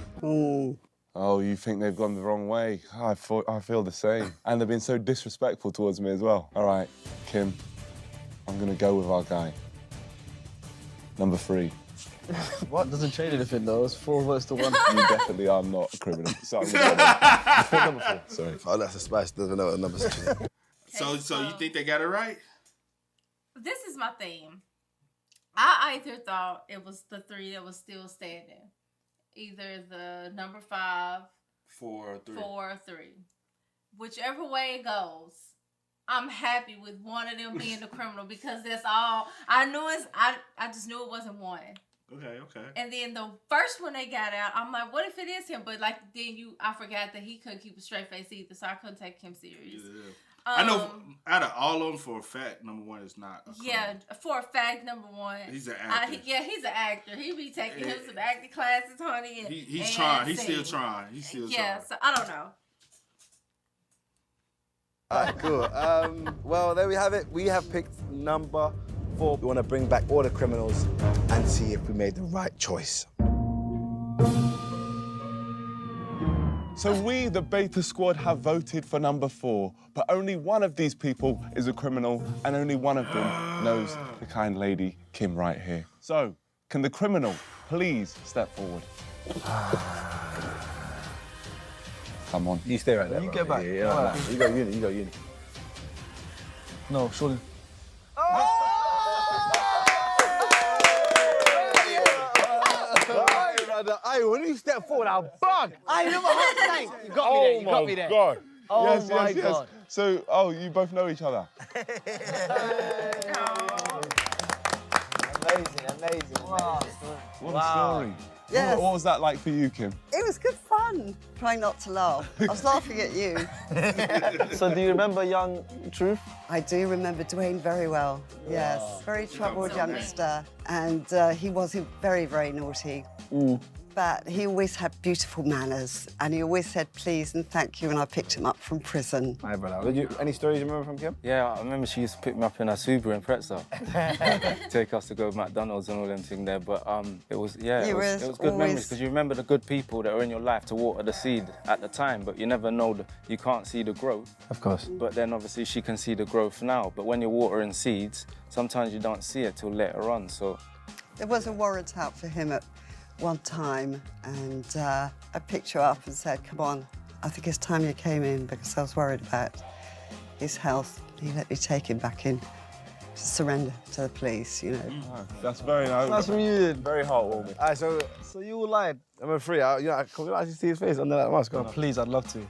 Oh, you think they've gone the wrong way? I feel the same. And they've been so disrespectful towards me as well. All right, Kim, I'm gonna go with our guy. Number 3. What? Doesn't change anything, though. It's 4 votes to 1. You definitely are not a criminal. So I'm gonna go Number 4. Sorry. Oh, that's a Spice. Doesn't know what the numbers are. So you think they got it right? This is my theme. I either thought it was the 3 that was still standing. Either the number 5, 4 or 3. 4 or 3. Whichever way it goes, I'm happy with one of them being the criminal because that's all. I just knew it wasn't one. Okay. And then the first one they got out, I'm like, what if it is him? But like then I forgot that he couldn't keep a straight face either, so I couldn't take him serious. Yeah. I know out of all of them, for a fact, number 1 is not a criminal. Yeah, for a fact, number 1. He's an actor. He's an actor. He be taking him some acting classes, honey. He's trying. He's still trying. Yeah, so I don't know. All right, cool. Well, there we have it. We have picked number 4. We want to bring back all the criminals and see if we made the right choice. So we, the Beta Squad, have voted for number 4, but only one of these people is a criminal, and only one of them knows the kind lady, Kim, right here. So, can the criminal please step forward? Come on. You stay right there. You bro. get back. Yeah, Alright. nah. You go uni. No, surely. Hey, when you step forward, I'll bug. I never heard thank. You got me there. You got me there. God. Oh yes, my yes, yes. God. So, you both know each other? Amazing. Wow. What a story. Yes. What was that like for you, Kim? It was good fun. Try not to laugh. I was laughing at you. So do you remember young Truth? I do remember Dwayne very well. Yes, very troubled youngster, and he was very, very naughty. But he always had beautiful manners, and he always said please and thank you when I picked him up from prison. Hi, brother. Any stories you remember from Kim? Yeah, I remember she used to pick me up in her Subaru in Pretzel. Take us to go to McDonald's and all them things there. But it was good memories because you remember the good people that are in your life to water the seed at the time, but you never know, you can't see the growth. Of course. But then obviously she can see the growth now. But when you're watering seeds, sometimes you don't see it till later on, so. There was a warrant out for him at one time, and I picked you up and said, come on, I think it's time you came in because I was worried about his health. He let me take him back in to surrender to the police, you know. That's very nice. That's really very heartwarming. All right, so you all lied. Number 3, can we actually see his face under that mask? No, please, I'd love to.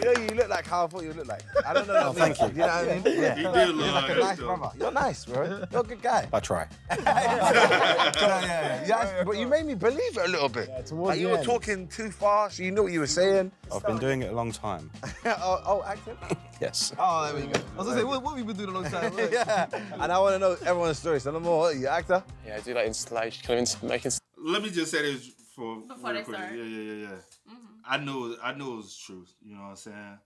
You look like how I thought you look like. I don't know. Oh, thank you. You know what I mean? Yeah. You do look You're like a like nice that, brother. You're nice, bro. You're a good guy. I try. Yeah, but you made me believe it a little bit. Like you were talking too fast. You knew what you were saying. I've been doing it a long time. Acting? Yes. Oh, there we go. I was gonna say, what have you been doing a long time? Yeah. And I want to know everyone's story. So no more. You actor? Yeah, I do like installation, kind of making. Let me just say this Before real they quick. start. Yeah. I knew it was truth. You know what I'm saying?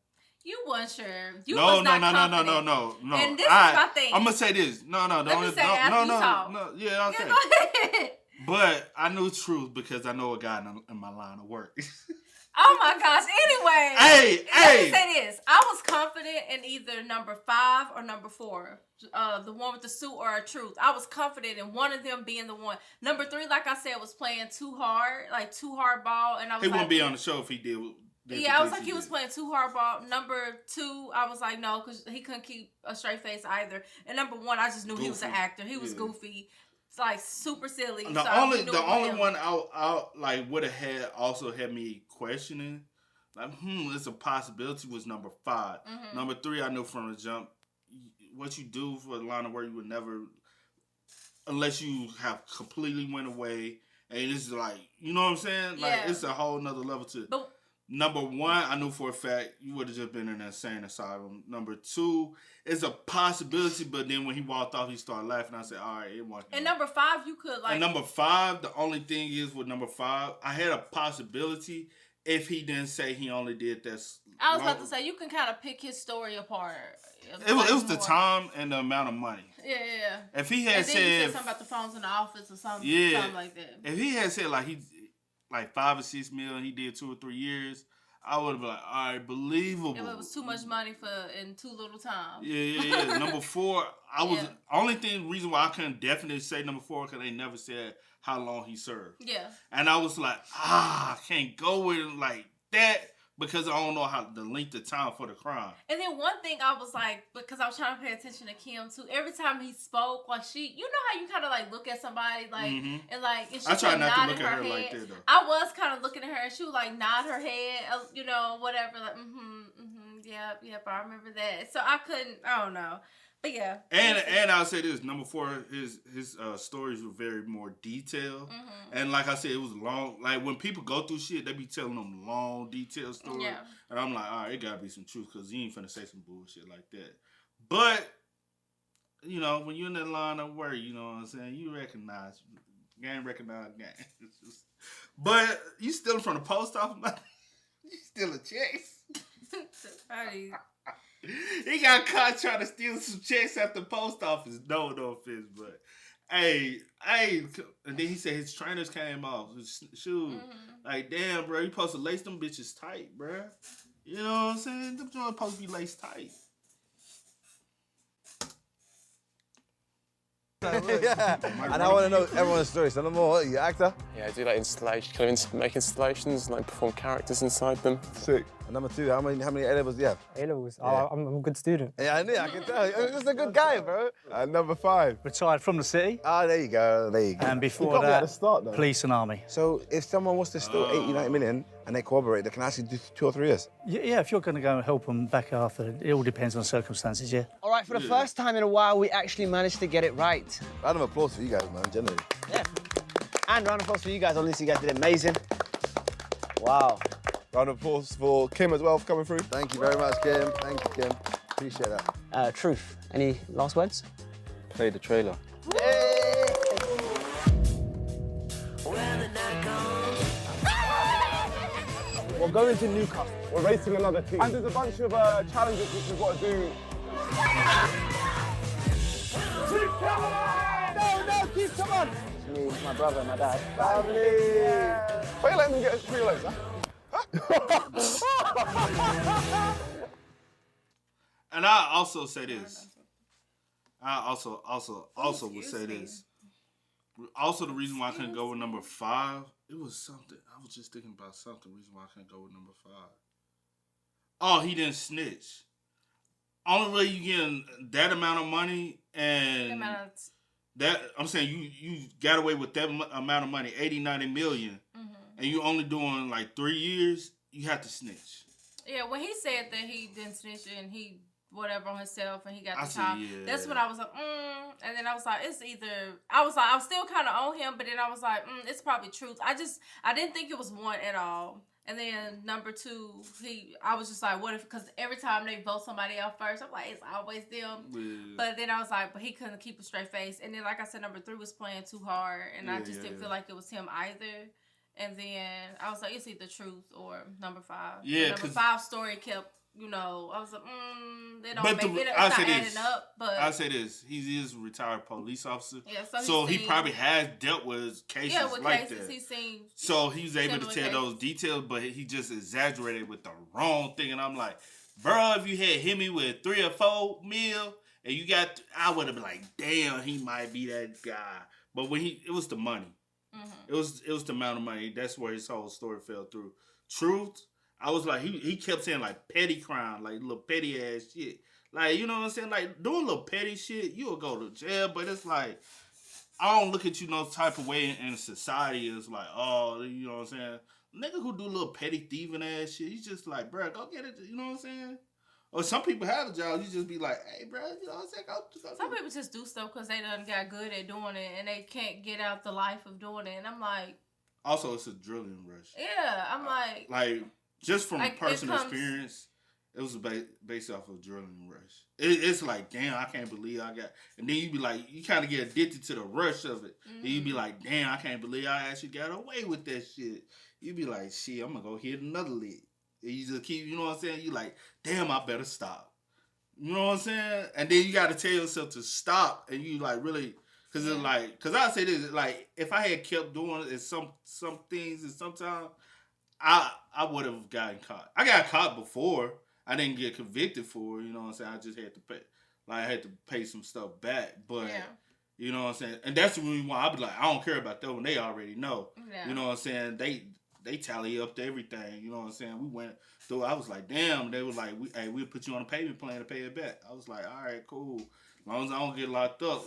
You weren't sure. You No. was not confident. No. And this is my thing. I'm gonna say this. No. Let me say after you talk. No. Yeah, okay. Go ahead. But I knew truth because I know a guy in my line of work. Oh my gosh. Anyway. Let me say this. I was confident in either number 5 or number 4. The one with the suit or a truth. I was confident in one of them being the one. Number 3, like I said, was playing too hard ball. And I was He wouldn't be on the show if he did. Yeah, I was like, he was playing too hard ball. Number 2, I was like, no, because he couldn't keep a straight face either. And number 1, I just knew he was an actor. He was goofy. It's like super silly. The only one I like would have had me questioning, like, it's a possibility, was number 5. Mm-hmm. Number 3, I knew from the jump, what you do for the line of work, you would never, unless you have completely went away, and it's like, you know what I'm saying? Like, it's a whole nother level to it. Number 1, I knew for a fact you would have just been in an insane asylum. Number 2, it's a possibility, but then when he walked off, he started laughing. I said, all right, it wasn't. And number 5, you could like. And number 5, the only thing is with number 5, I had a possibility if he didn't say he only did this. I was about to say, you can kind of pick his story apart. It was the time and the amount of money. Yeah. If he had said something about the phones in the office or something, something like that. If he had said like 5 or 6 million, he did 2 or 3 years, I would have been like, all right, believable. If it was too much money in too little time. Yeah. Number 4, only reason why I couldn't definitely say number 4 because they never said how long he served. Yeah. And I was like, I can't go with it like that because I don't know how the length of time for the crime. And then one thing I was like, because I was trying to pay attention to Kim too. Every time he spoke, like you know how you kind of like look at somebody like and like and she I try not to look her at her head. like that though. I was kind of looking at her and she would like nod her head, you know, whatever, like yep, I remember that. So I don't know. But yeah. And I'll say this, number 4, his stories were very more detailed. And like I said, it was long. Like when people go through shit, they be telling them long, detailed stories. Yeah. And I'm like, all right, it gotta be some truth because he ain't finna say some bullshit like that. But, you know, when you're in that line of work, you know what I'm saying, you recognize gang. But you stealing from the post office, you stealing checks. He got caught trying to steal some checks at the post office. No offense, but hey, and then he said his trainers came off, his shoes. Like, damn, bro, you supposed to lace them bitches tight, bro. You know what I'm saying? Them joints supposed to be laced tight. Yeah. And I want to know everyone's story. So no more. You actor? Yeah, I do like installation. Can I make installations and like perform characters inside them? Sick. And number 2, how many A levels do you have? A levels. Yeah. I'm a good student. Yeah, I knew. I can tell. You're just a good guy, bro. And number 5. Retired from the city. Oh, there you go. There you go. And before that, police and army. So if someone was to steal 80, 90 million and they cooperate, they can actually do 2 or 3 years? Yeah, if you're going to go and help them back after, it all depends on circumstances, yeah. All right, for the first time in a while, we actually managed to get it right. Round of applause for you guys, man, generally. Yeah. And round of applause for you guys. Honestly, you guys did amazing. Wow. Round of applause for Kim as well for coming through. Thank you very much, Kim. Thank you, Kim. Appreciate that. Truth, any last words? Play the trailer. We're going to Newcastle. We're racing another team. And there's a bunch of challenges which we've got to do. No, keep, come on. It's me, my brother, and my dad. Family. Why are you letting them get 3 legs, huh? And I also say this. I also would say this. Also, the reason why I couldn't go with number 5, it was something. I was just thinking about something. The reason why I couldn't go with number 5. Oh, he didn't snitch. Only way you getting that amount of money and that I'm saying you got away with that amount of money, 80, 90 million, and you only doing like 3 years, you have to snitch. Yeah, when he said that he didn't snitch and he whatever on himself and he got the said, top, yeah. that's when I was like, and then I was like, it's either, I was still kind of on him, but then I was like, it's probably truth. I didn't think it was 1 at all. And then number 2, I was just like, what if, because every time they vote somebody out first, I'm like, it's always them. Yeah. But then I was like, but he couldn't keep a straight face. And then, like I said, number 3 was playing too hard, and I just didn't feel like it was him either. And then I was like, it's either truth or number 5. Yeah, number 5 story kept, I was like, they don't But make it. It's not adding up. But I say this, he is a retired police officer. Yeah, so he probably has dealt with cases like that. He's seen. So he was able to tell cases. those details, but he just exaggerated with the wrong thing. And I'm like, bro, if you had hit me with 3 or 4 mil, and you got, I would have been like, damn, he might be that guy. But when it was the money. It was the amount of money. That's where his whole story fell through. Truth, I was like, he kept saying like petty crime, like little petty ass shit. Like, you know what I'm saying? Like doing little petty shit, you'll go to jail. But it's like, I don't look at you no type of way in society. It's like, oh, you know what I'm saying? Nigga who do little petty thieving ass shit, he's just like, bro, go get it. You know what I'm saying? Or some people have a job, you just be like, hey, bro, you know what I'm saying? Go Some people just do stuff because they done got good at doing it and they can't get out the life of doing it. And I'm like... Also, it's a drilling rush. Yeah, I'm like... Like, just from personal experience, it was based off of drilling rush. It's like, damn, I can't believe I got... And then you be like, you kind of get addicted to the rush of it. And you be like, damn, I can't believe I actually got away with that shit. You be like, shit, I'm going to go hit another lick. And you just keep, you know what I'm saying? You like, damn, I better stop. You know what I'm saying? And then you got to tell yourself to stop. And you like really, because it's like, because I say this, like, if I had kept doing it, some things and sometimes I would have gotten caught. I got caught before. I didn't get convicted for it, you know what I'm saying? I just had to pay, like, I had to pay some stuff back. But, you know what I'm saying? And that's the reason why I be like, I don't care about that when they already know. Yeah. You know what I'm saying? They tally up to everything, you know what I'm saying? We went through, I was like, damn, they were like, we'll put you on a payment plan to pay it back. I was like, all right, cool. As long as I don't get locked up.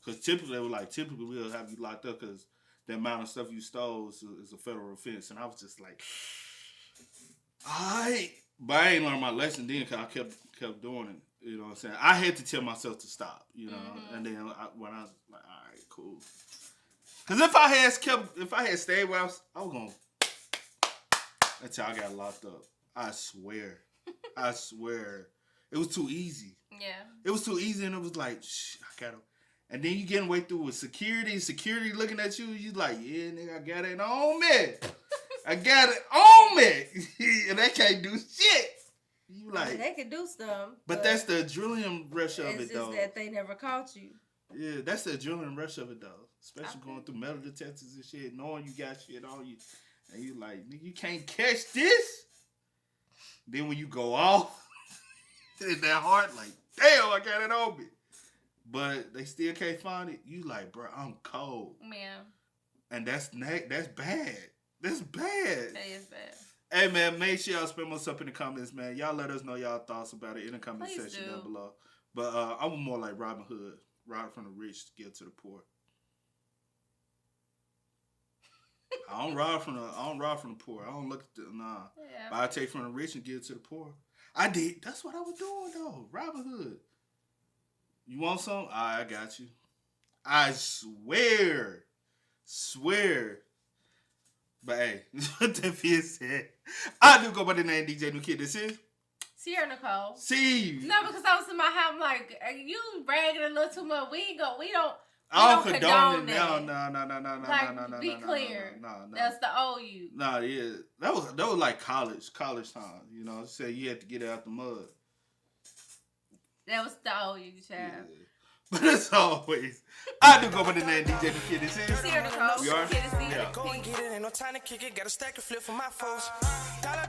Because typically we'll have you locked up because the amount of stuff you stole is a federal offense. And I was just like, all right. But I ain't learned my lesson then because I kept doing it. You know what I'm saying? I had to tell myself to stop, you know? And then when I was like, all right, cool. Because if I had stayed where I was going to, that's how I got locked up. I swear. It was too easy. Yeah. It was too easy, and it was like, I gotta. And then you getting way through with security looking at you. You like, yeah, nigga, I got it on me. I got it on me. And they can't do shit. You like. They can do stuff. But that's the adrenaline rush of it, though. It's just that they never caught you. Yeah, that's the adrenaline rush of it, though. Especially going through metal detectors and shit, knowing you got shit on you. And you like, nigga, you can't catch this. Then when you go off, in that heart, like, damn, I got it on me. but they still can't find it. You like, bro, I'm cold. Man. And that's bad. That's bad. That is bad. Hey, man, make sure y'all spam us up in the comments, man. Y'all let us know y'all thoughts about it in the comment section down below. But I'm more like Robin Hood. Rob from the rich to give to the poor. I don't rob from the poor. I don't look at the but I take from the rich and give it to the poor. I did. That's what I was doing though. Robin Hood. You want some? I got you. I swear. But hey, what that being said, I do go by the name DJ New Kid. This is Sierra Nicole. See. No, because I was in my house, I'm like, are you bragging a little too much? We don't I don't condone it. that. No. Like, be clear. No. That's the old you. Nah, yeah. That was like college time. You know, say you had to get out the mud. That was the old you, child. Yeah. But as always, I do go by the name DJ The Kid. This is Sierra Nicole. We are. Yeah. Go and get it, ain't no time to kick it. Got a stack of flip for my folks. Dollar.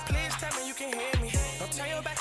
Please tell me you can hear me. Don't turn your back